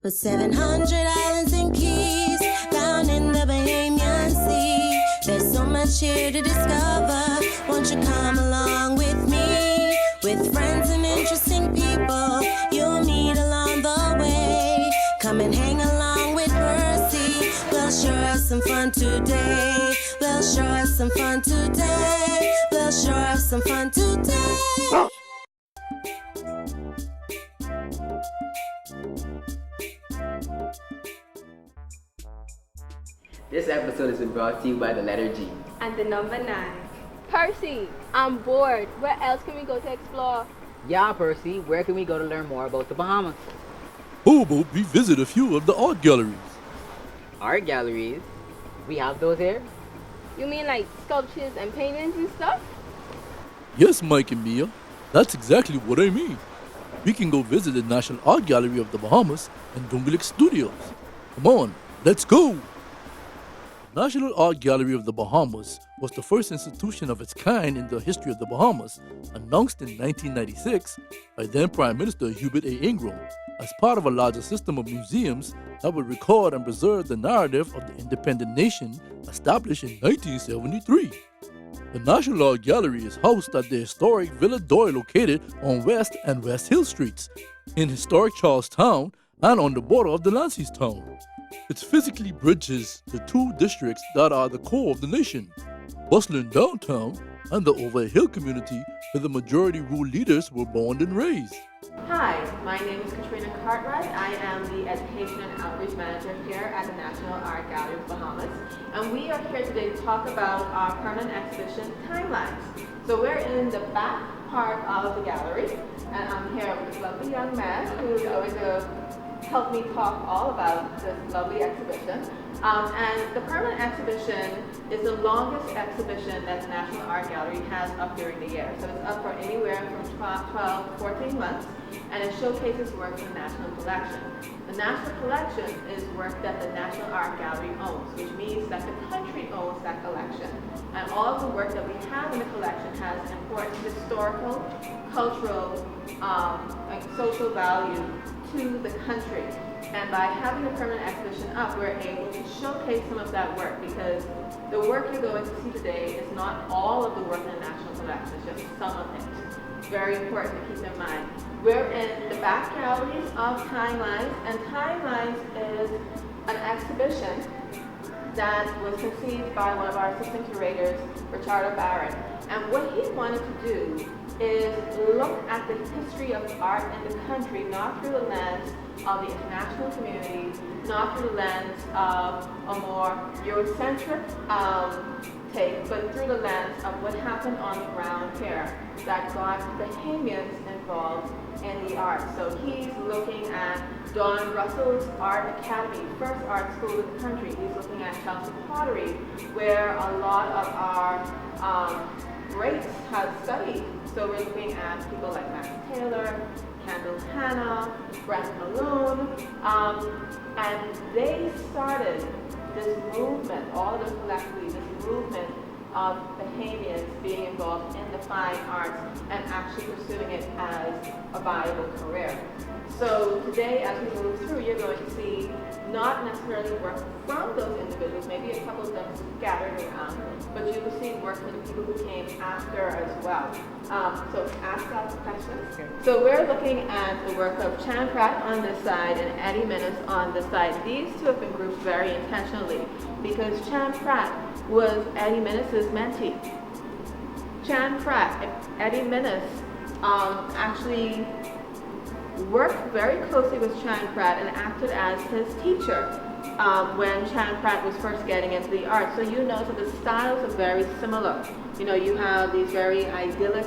But 700 islands and keys found in the Bahamian Sea. There's so much here to discover. Won't you come along with me? With friends and interesting people you'll meet along the way. Come and hang along with Percy. We'll sure have some fun today. We'll sure have some fun today. We'll sure have some fun today. This episode has been brought to you by the letter G. And the number 9. Percy, I'm bored. Where else can we go to explore? Yeah, Percy, where can we go to learn more about the Bahamas? How about we visit a few of the art galleries? Art galleries? We have those here? You mean like sculptures and paintings and stuff? Yes, Mike and Mia, that's exactly what I mean. We can go visit the National Art Gallery of the Bahamas and Doongalik Studios. Come on, let's go! The National Art Gallery of the Bahamas was the first institution of its kind in the history of the Bahamas, announced in 1996 by then Prime Minister Hubert A. Ingram as part of a larger system of museums that would record and preserve the narrative of the independent nation established in 1973. The National Art Gallery is housed at the historic Villa Doyle located on West and West Hill Streets, in historic Charlestown and on the border of Delancey's town. It physically bridges the two districts that are the core of the nation, bustling downtown and the Over Hill community where the majority rule leaders were born and raised. Hi, my name is Katrina Cartwright. I am the Education and Outreach Manager here at the National Art Gallery of Bahamas. And we are here today to talk about our permanent exhibition, Timelines. So we're in the back part of the gallery, and I'm here with this lovely young man who's going to help me talk all about this lovely exhibition. And the permanent exhibition is the longest exhibition that the National Art Gallery has up during the year. So it's up for anywhere from 12 to 14 months, and it showcases work from the National Collection. The National Collection is work that the National Art Gallery owns, which means that the country owns that collection. And all of the work that we have in the collection has important historical, cultural, and social value to the country. And by having the permanent exhibition up, we're able to showcase some of that work, because the work you're going to see today is not all of the work in the National Collection, it's just some of it. It's very important to keep in mind. We're in the back galleries of Timelines, and Timelines is an exhibition that was conceived by one of our assistant curators, Richardo Barrett. And what he wanted to do is look at the history of art in the country, not through the lens of the international community, not through the lens of a more Eurocentric take, but through the lens of what happened on the ground here that got Bahamians involved in the arts. So he's looking at Don Russell's Art Academy, first art school in the country. He's looking at Chelsea Pottery, where a lot of our greats have studied. So we're looking at people like Max Taylor, Kendall Hanna, Brent Malone, and they started this movement, all of them collectively, this movement of Bahamians being involved in the fine arts and actually pursuing it as a viable career. So today, as we move through, you're going to see not necessarily work from those individuals, maybe a couple of them scattered around, but you will see work from the people who came after as well. So ask lots of questions. So we're looking at the work of Chan Pratt on this side and Eddie Minnis on this side. These two have been grouped very intentionally because Chan Pratt was Eddie Minnis's mentee. Chan Pratt, Eddie Minnis, actually worked very closely with Chan Pratt and acted as his teacher when Chan Pratt was first getting into the arts. So you know that the styles are very similar. You know, you have these very idyllic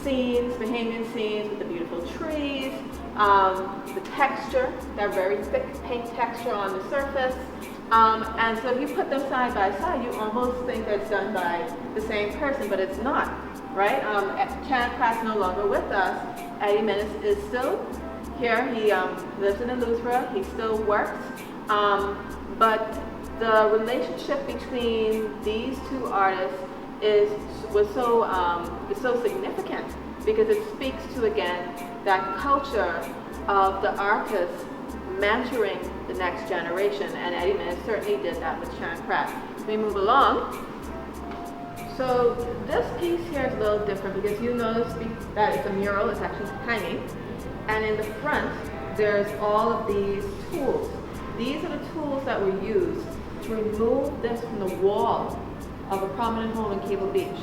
scenes, Bahamian scenes with the beautiful trees, the texture, that very thick pink texture on the surface. And so if you put them side by side, you almost think that it's done by the same person, but it's not, right? Chan Pratt's no longer with us. Eddie Minnis is still here. He lives in Eleuthera. He still works. But the relationship between these two artists is so significant because it speaks to, again, that culture of the artists mentoring the next generation, and Eddie Minnis certainly did that with Chan Pratt. We move along. So this piece here is a little different because you notice that it's a mural, it's actually hanging, and in the front there's all of these tools. These are the tools that were used to remove this from the wall of a prominent home in Cable Beach.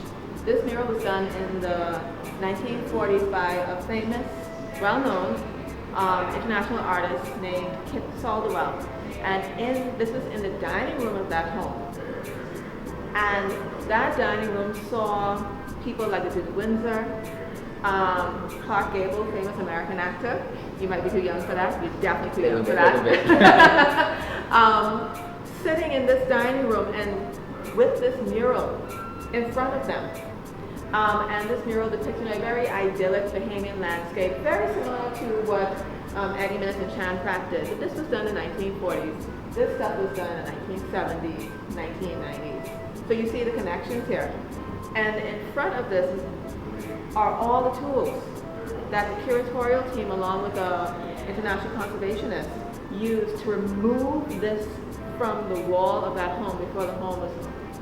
This mural was done in the 1940s by a famous, well-known international artist named Kit Saldwell. And this was in the dining room of that home. And that dining room saw people like the Duke of Windsor, Clark Gable, famous American actor. You might be too young for that. You're definitely too young for that. Sitting in this dining room and with this mural in front of them. And this mural depicting a very idyllic Bahamian landscape, very similar to what Eddie Minnis and Chan Pratt did. But this was done in the 1940s. This stuff was done in the 1970s, 1990s. So you see the connections here. And in front of this are all the tools that the curatorial team, along with the international conservationists, used to remove this from the wall of that home before the home was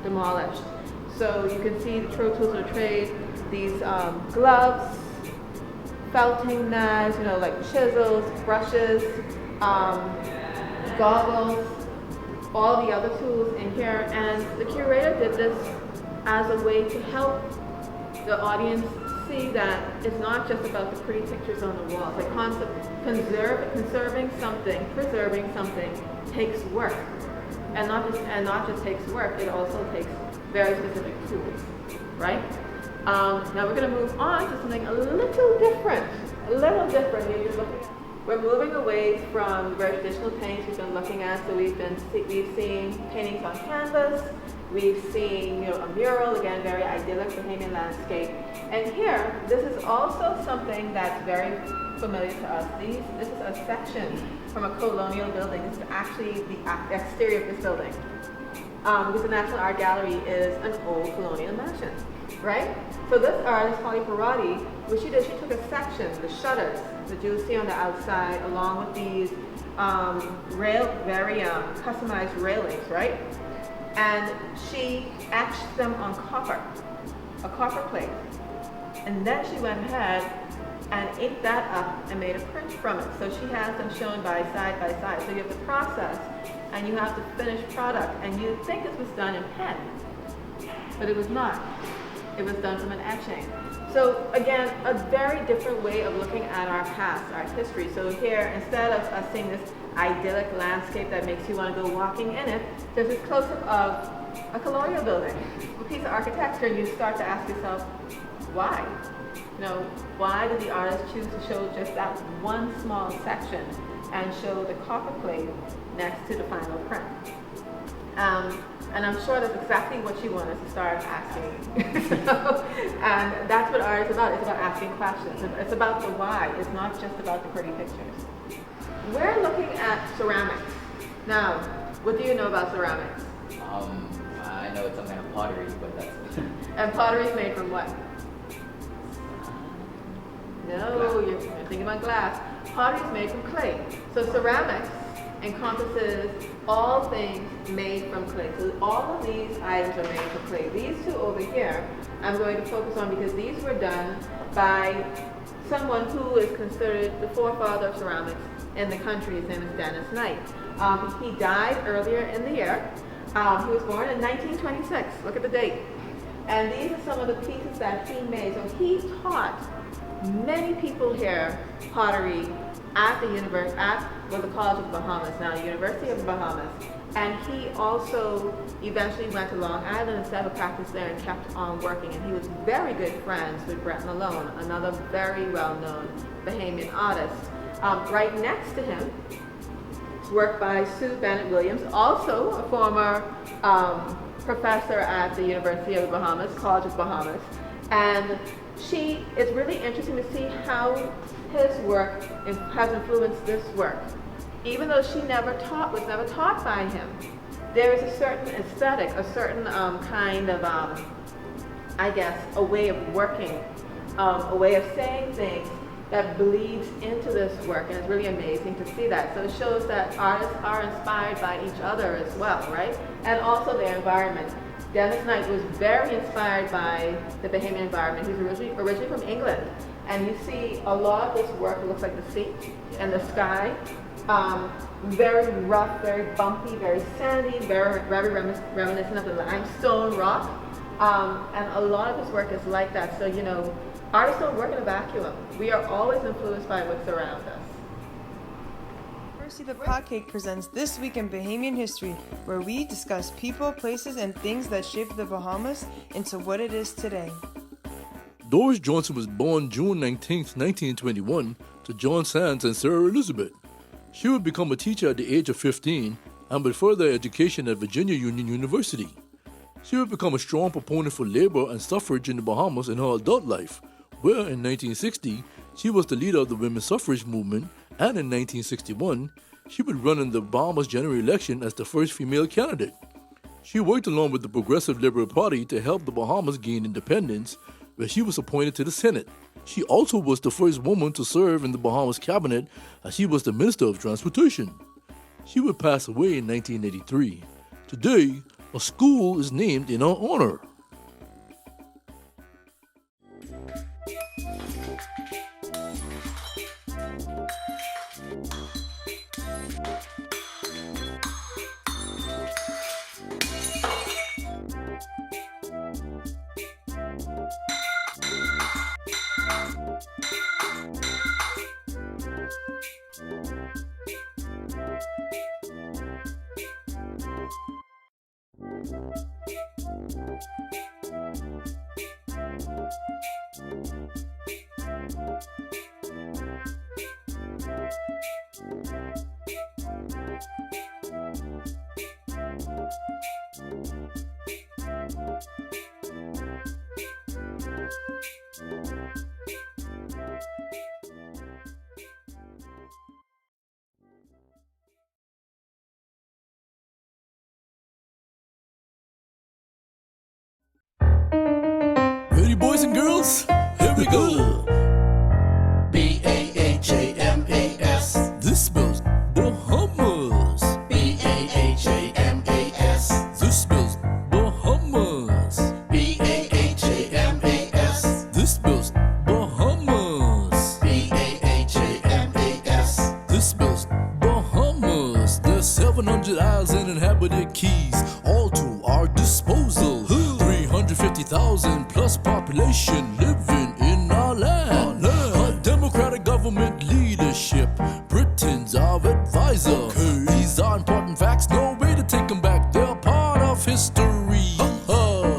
demolished. So you can see the true tools of the trade, these gloves, felting knives, like chisels, brushes, goggles, all the other tools in here. And the curator did this as a way to help the audience see that it's not just about the pretty pictures on the walls. Like preserving something takes work. And not just takes work, it also takes very specific tools, right? Now we're going to move on to something a little different. We're moving away from very traditional paintings we've been looking at. So we've seen paintings on canvas. We've seen a mural, again, very idyllic Bahamian landscape. And here, this is also something that's very familiar to us. This is a section from a colonial building. This is actually the exterior of this building. Because the National Art Gallery is an old colonial mansion, right? So this artist, Holly Parati, what she did, she took a section, the shutters that you see on the outside, along with these very customized railings, right? And she etched them on a copper plate. And then she went ahead and inked that up and made a print from it. So she has them shown side by side. So you have the process and you have the finished product. And you think this was done in pen, but it was not. It was done from an etching. So again, a very different way of looking at our past, our history. So here, instead of us seeing this idyllic landscape that makes you want to go walking in it, there's this close-up of a colonial building, a piece of architecture, and you start to ask yourself, why? Why did the artist choose to show just that one small section and show the copper plate next to the final print? And I'm sure that's exactly what she wanted to start asking. And that's what art is about. It's about asking questions. It's about the why. It's not just about the pretty pictures. We're looking at ceramics. Now, what do you know about ceramics? I know it's some kind of pottery, but that's... And pottery is made from what? No, you're thinking about glass. Pottery is made from clay. So ceramics encompasses all things made from clay. So all of these items are made from clay. These two over here, I'm going to focus on because these were done by someone who is considered the forefather of ceramics in the country. His name is Dennis Knight. He died earlier in the year. He was born in 1926. Look at the date. And these are some of the pieces that he made. So he taught many people here pottery at the College of the Bahamas, now the University of the Bahamas. And he also eventually went to Long Island and set up practice there and kept on working. And he was very good friends with Brett Malone, another very well-known Bahamian artist. Right next to him, work by Sue Bennett Williams, also a former professor at the University of the Bahamas, College of Bahamas. And it's really interesting to see how his work has influenced this work. Even though she was never taught by him, there is a certain aesthetic, a certain kind of, a way of working, a way of saying things that bleeds into this work, and it's really amazing to see that. So it shows that artists are inspired by each other as well, right? And also their environment. Dennis Knight was very inspired by the Bahamian environment. He's originally from England, and you see a lot of this work looks like the sea and the sky. Very rough, very bumpy, very sandy, very reminiscent of the limestone rock. And a lot of his work is like that. So, you know, artists don't work in a vacuum. We are always influenced by what's around us. Percy the Potcake presents This Week in Bahamian History, where we discuss people, places, and things that shaped the Bahamas into what it is today. Doris Johnson was born June 19, 1921, to John Sands and Sarah Elizabeth. She would become a teacher at the age of 15 and with further education at Virginia Union University. She would become a strong proponent for labor and suffrage in the Bahamas in her adult life, where in 1960 she was the leader of the women's suffrage movement, and in 1961 she would run in the Bahamas general election as the first female candidate. She worked along with the Progressive Liberal Party to help the Bahamas gain independence, where she was appointed to the Senate. She also was the first woman to serve in the Bahamas cabinet, as she was the Minister of Transportation. She would pass away in 1983. Today, a school is named in her honor. Ready, boys and girls? Here we go. B-A-H-A-M-A-S. This spells Bahamas. B-A-H-A-M-A-S. This spells Bahamas. B-A-H-A-M-A-S. This spells Bahamas. B-A-H-A-M-A-S. This spells Bahamas. There's 700 islands and inhabited keys, all to our disposal. 350,000 plus population living in our land. A democratic government leadership, Britain's our advisor. These are important facts, no way to take them back. They're part of history.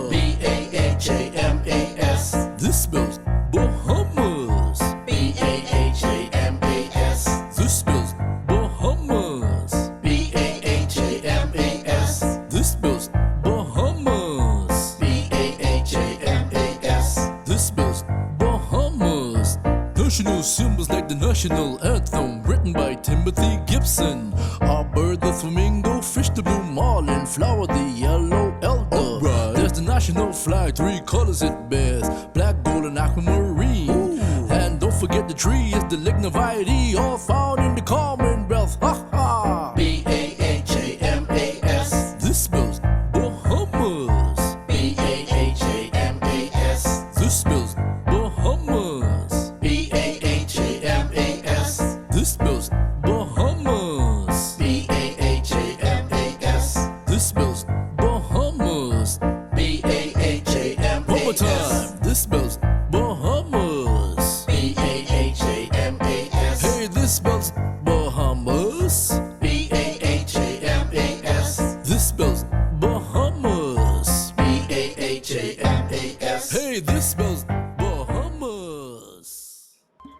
B-A-H-A-M-A-S. This spells Bahamas. B-A-H-A-M-A-S. This spells Bahamas. B-A-H-A-M-A-S. This spells Bahamas. B-A-H-A-M-A-S. This spells Bahamas. National symbols like the national anthem, written by Timothy Gibson. Our bird, the flamingo, fish, the blue marlin, flower, the yellow elder. There's the national flag, 3 colors it bears, black, gold, and aquamarine. And don't forget the tree is the lignavite, all found in the Commonwealth. Ha ha! B-A-H-A-M-A-S. This spells Bahamas. B-A-H-A-M-A-S. This spells Bahamas. B-A-H-A-M-A-S. This spells Bahamas. B-A-H-A-M-A-S. This spells Bahamas. B-A-H-A-M-A-S. One more time. This spells Bahamas. B-A-H-A-M-A-S. Hey, this spells Bahamas. B-A-H-A-M-A-S. This spells Bahamas. B-A-H-A-M-A-S. Hey, this spells Bahamas.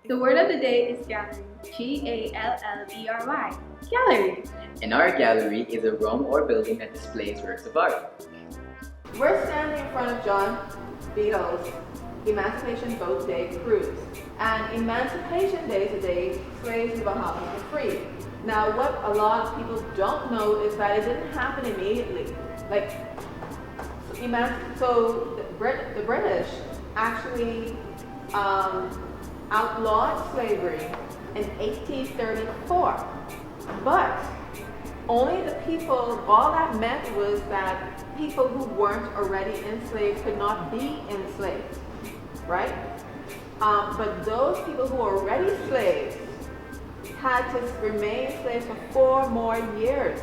The word of the day is gallery. G-A-L-L-E-R-Y. Gallery. An art gallery is a room or building that displays works of art. We're standing in front of John Beadle's Emancipation Boat Day cruise. And Emancipation Day is a day slaves in the Bahamas were free. Now, what a lot of people don't know is that it didn't happen immediately. Like, so the British actually outlawed slavery in 1834. But only the people, all that meant was that people who weren't already enslaved could not be enslaved, right? But those people who were already slaves had to remain slaves for 4 more years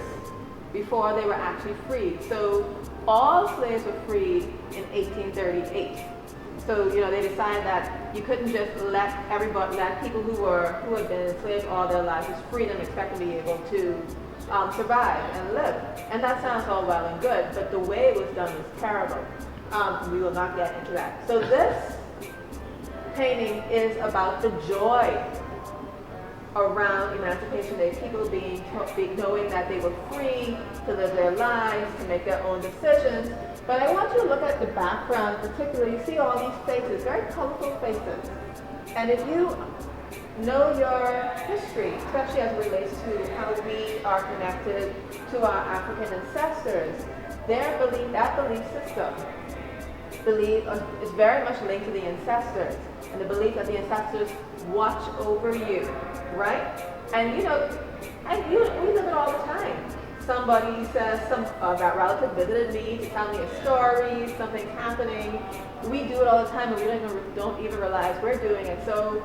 before they were actually freed. So all slaves were freed in 1838. So they decided that you couldn't just let people who had been enslaved all their lives, just free them, expect them to be able to survive and live. And that sounds all well and good, but the way it was done was terrible. We will not get into that. So this painting is about the joy around Emancipation Day, people knowing that they were free to live their lives, to make their own decisions. But I want you to look at the background, particularly. You see all these faces, very colorful faces. And if you know your history, especially as it relates to how we are connected to our African ancestors, that belief system is very much linked to the ancestors, and the belief that the ancestors watch over you, right? And we live it all the time. Somebody says that relative visited me to tell me a story, something's happening. We do it all the time, and we don't even realize we're doing it. So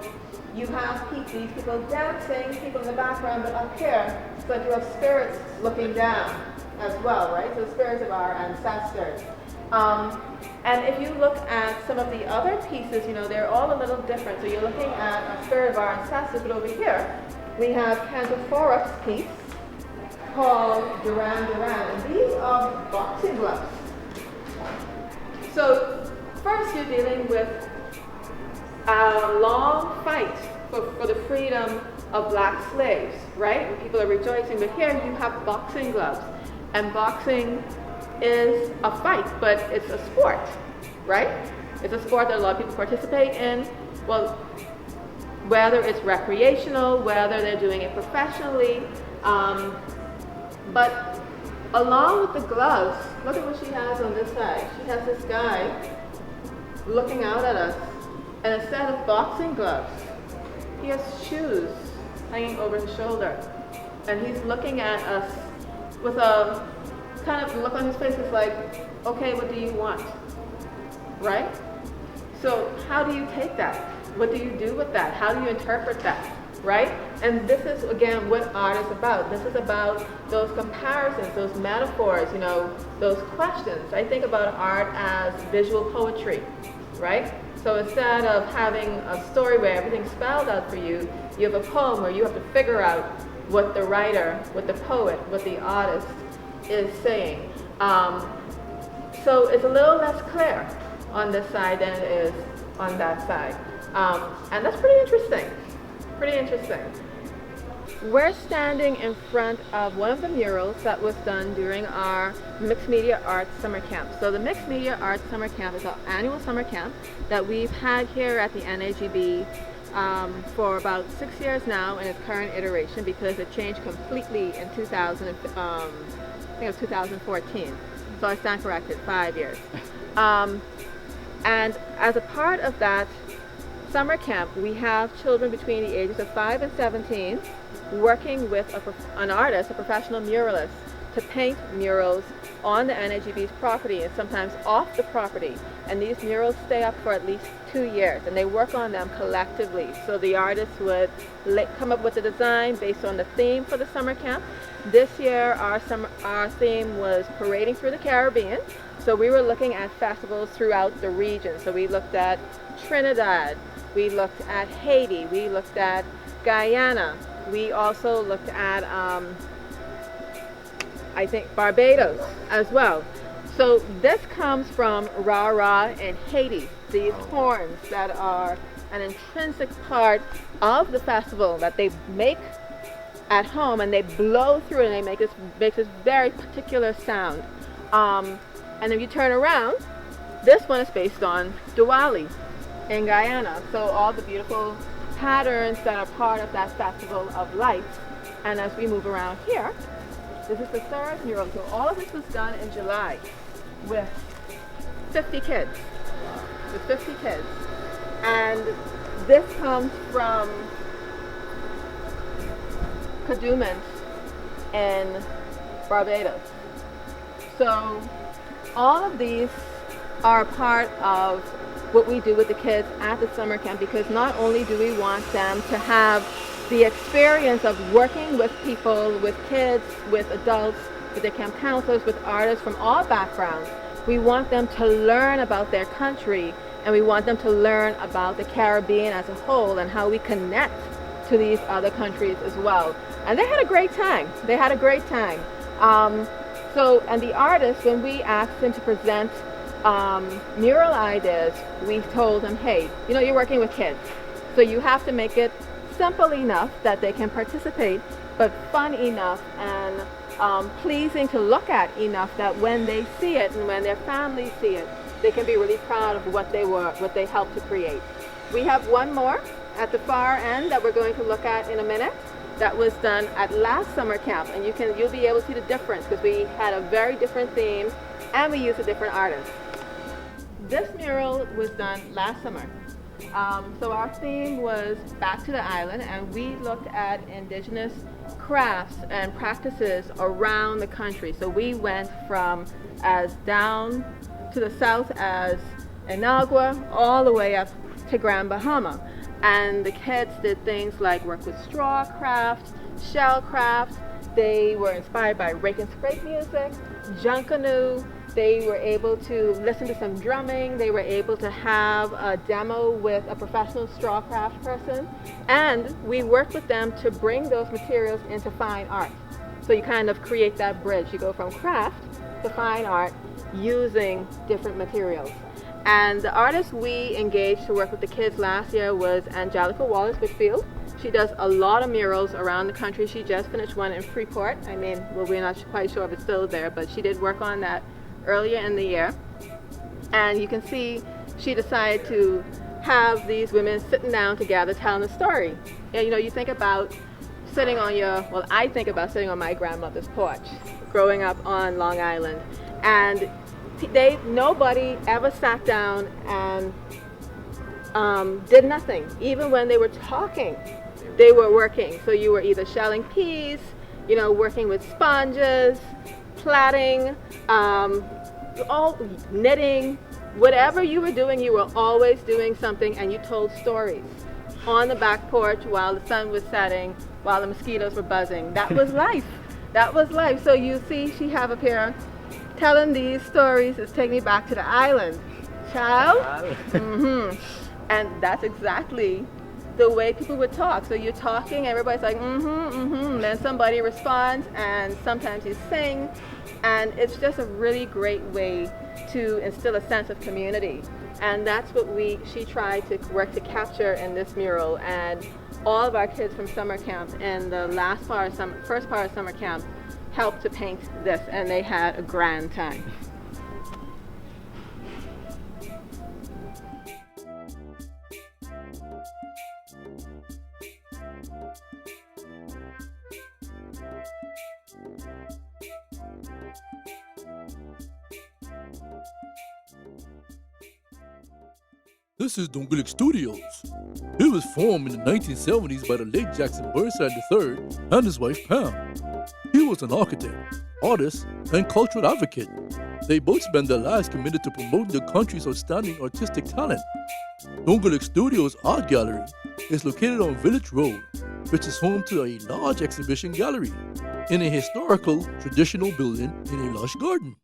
you have these people dancing, people in the background, but up here, it's like you have spirits looking down as well, right? So spirits of our ancestors. And if you look at some of the other pieces, they're all a little different. So you're looking at a spirit of our ancestors, but over here, we have Cantor Forrest's piece called Duran Duran, and these are boxing gloves. So first you're dealing with a long fight for the freedom of black slaves, right? And people are rejoicing, but here you have boxing gloves, and boxing is a fight, but it's a sport, right? It's a sport that a lot of people participate in. Well, whether it's recreational, whether they're doing it professionally, but along with the gloves, look at what she has on this side. She has this guy looking out at us, and instead of boxing gloves, he has shoes hanging over his shoulder, and he's looking at us with a kind of look on his face. It's like, okay, what do you want, right? So how do you take that? What do you do with that? How do you interpret that, right? And this is, again, what art is about. This is about those comparisons, those metaphors, those questions. I think about art as visual poetry, right? So instead of having a story where everything's spelled out for you, you have a poem where you have to figure out what the writer, what the poet, what the artist is saying. So it's a little less clear on this side than it is on that side. And that's pretty interesting. Pretty interesting. We're standing in front of one of the murals that was done during our Mixed Media Arts Summer Camp. So the Mixed Media Arts Summer Camp is our annual summer camp that we've had here at the NAGB for about 6 years now in its current iteration, because it changed completely in 2014. So I stand corrected, 5 years. And as a part of that summer camp, we have children between the ages of 5 and 17 working with an artist, a professional muralist, to paint murals on the NAGB's property and sometimes off the property. And these murals stay up for at least 2 years, and they work on them collectively. So the artists would come up with a design based on the theme for the summer camp. This year our theme was parading through the Caribbean. So we were looking at festivals throughout the region. So we looked at Trinidad, we looked at Haiti, we looked at Guyana, we also looked at I think Barbados as well. So this comes from Rara in Haiti, these horns that are an intrinsic part of the festival that they make at home, and they blow through it and they make this very particular sound. And if you turn around, this one is based on Doongalik in Guyana. So all the beautiful patterns that are part of that festival of lights. And as we move around here, this is the third mural. So all of this was done in July with 50 kids. With 50 kids. And This comes from Kadooment in Barbados. So all of these are part of what we do with the kids at the summer camp, because not only do we want them to have the experience of working with people, with kids, with adults, with their camp counselors, with artists from all backgrounds, we want them to learn about their country, and we want them to learn about the Caribbean as a whole and how we connect to these other countries as well. And they had a great time. They had a great time. And the artists, when we asked them to present mural ideas, we told them, hey, you're working with kids, so you have to make it simple enough that they can participate, but fun enough and pleasing to look at enough that when they see it and when their families see it, they can be really proud of what they helped to create. We have one more at the far end that we're going to look at in a minute. That was done at last summer camp, and you'll be able to see the difference because we had a very different theme and we used a different artist. This mural was done last summer. So our theme was back to the island, and we looked at indigenous crafts and practices around the country. So we went from as down to the south as Inagua all the way up to Grand Bahama. And the kids did things like work with straw craft, shell craft. They were inspired by rake and scrape music, junkanoo. They were able to listen to some drumming. They were able to have a demo with a professional straw craft person. And we worked with them to bring those materials into fine art. So you kind of create that bridge. You go from craft to fine art using different materials. And the artist we engaged to work with the kids last year was Angelica Wallace-Whitfield. She does a lot of murals around the country. She just finished one in Freeport. We're not quite sure if it's still there, but she did work on that earlier in the year. And you can see she decided to have these women sitting down together telling a story. And you think about sitting on I think about sitting on my grandmother's porch growing up on Long Island. And nobody ever sat down and did nothing. Even when they were talking, they were working. So you were either shelling peas, working with sponges, plaiting, all knitting, whatever you were doing, you were always doing something, and you told stories on the back porch while the sun was setting, while the mosquitoes were buzzing. That was life. That was life. So you see, she have up here, telling these stories is taking me back to the island. Child? And that's exactly the way people would talk. So you're talking, everybody's like, then somebody responds, and sometimes you sing, and it's just a really great way to instill a sense of community. And that's what she tried to work to capture in this mural. And all of our kids from summer camp in the first part of summer camp helped to paint this, and they had a grand time. This is Doongalik Studios. It was formed in the 1970s by the late Jackson Burnside III and his wife Pam. He was an architect, artist, and cultural advocate. They both spent their lives committed to promoting the country's outstanding artistic talent. Doongalik Studios Art Gallery is located on Village Road, which is home to a large exhibition gallery in a historical, traditional building in a lush garden.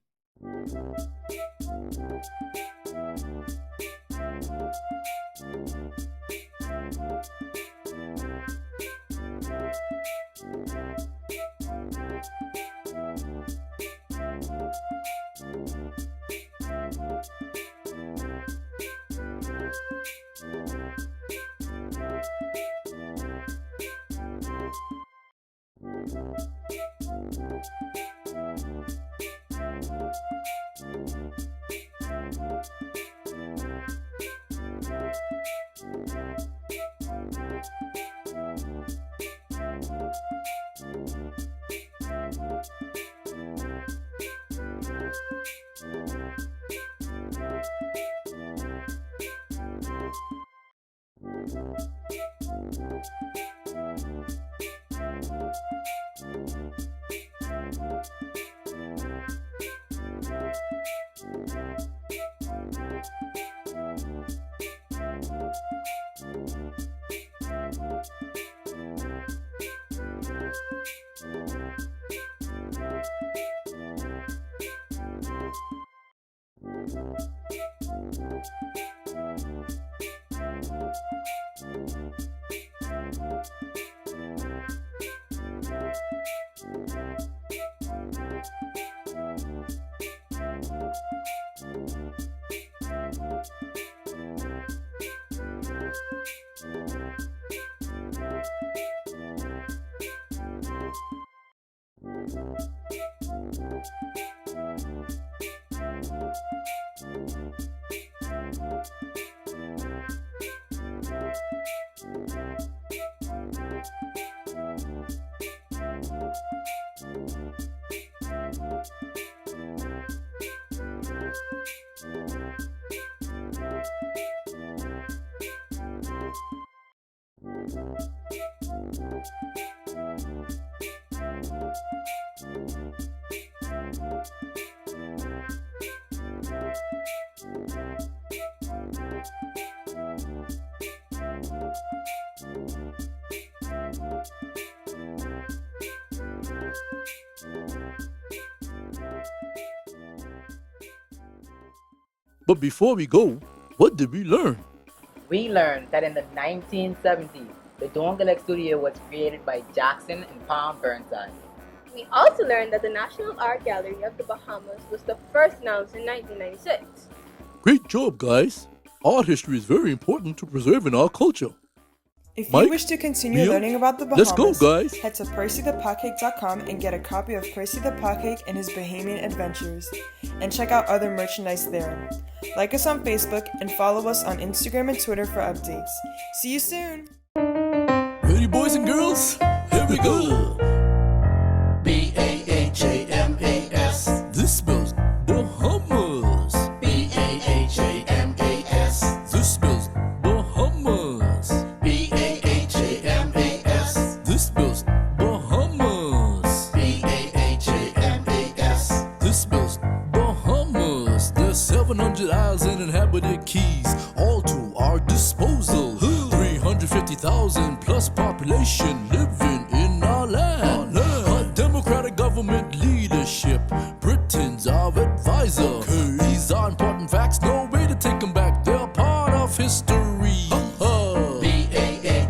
But before we go, what did we learn? We learned that in the 1970s, the Doongalik studio was created by Jackson and Palm Burnside. We also learned that the National Art Gallery of the Bahamas was the first announced in 1996. Great job, guys. Art history is very important to preserve in our culture. If Mike, you wish to continue Mia, learning about the Bahamas, let's go, guys. head to percythepotcake.com and get a copy of Percy the Potcake and his Bahamian adventures, and check out other merchandise there. Like us on Facebook and follow us on Instagram and Twitter for updates. See you soon! Ready, boys and girls? Here we go. B-A-H-A-M-A-S. This spells Bahamas. B-A-H-A-M-A-S. This spells Bahamas. B-A-H-A-M-A-S. This spells Bahamas. B-A-H-A-M-A-S. This spells Bahamas. There's 700 islands and inhabited keys, all to our disposal. 350,000 plus population living in our land. A democratic government leadership, Britain's our advisor. These are important facts, no way to take them back. They're part of history.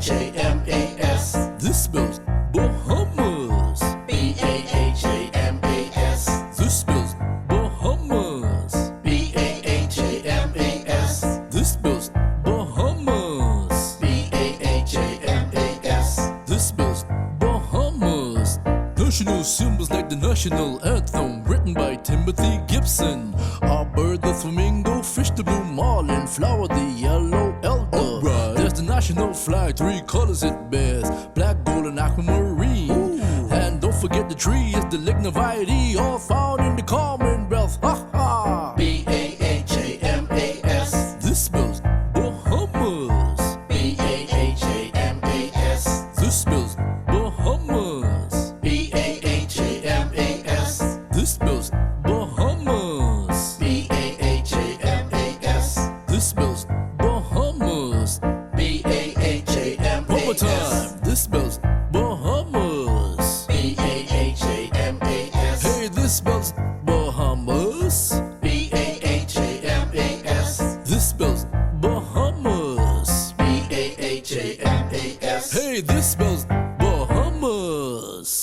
B-A-H-A-M-A-S. This spells Bahamas. B-A-H-A-M-A-S. This spells Bahamas. B-A-H-A-M-A-S. This spells Bahamas. B-A-H-A-M-A-S. This spells Bahamas. National symbols like the national anthem, written by Timothy Gibson. Our bird, the flamingo, fish, the blue marlin, flower, the yellow elder. There's the national flag, 3 colors it bears, black, gold, and aquamarine. And don't forget the tree is the lignavite, all found in the Commonwealth. Ha ha! B-A-H-A-M-A-S. This spells Bahamas. B-A-H-A-M-A-S. This spells Bahamas. B-A-H-A-M-A-S. This spells Bahamas. B-A-H-A-M-A-S. This spells Bahamas. B-A-H-A-M-A-S. One more time. This spells Bahamas. B-A-H-A-M-A-S. Hey, this spells Bahamas. B-A-H-A-M-A-S. This spells Bahamas. B-A-H-A-M-A-S. Hey, this spells Bahamas.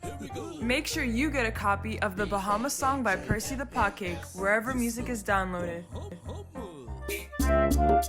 Here we go. Make sure you get a copy of the Bahamas song by Percy the Potcake wherever music is downloaded. Bahamas.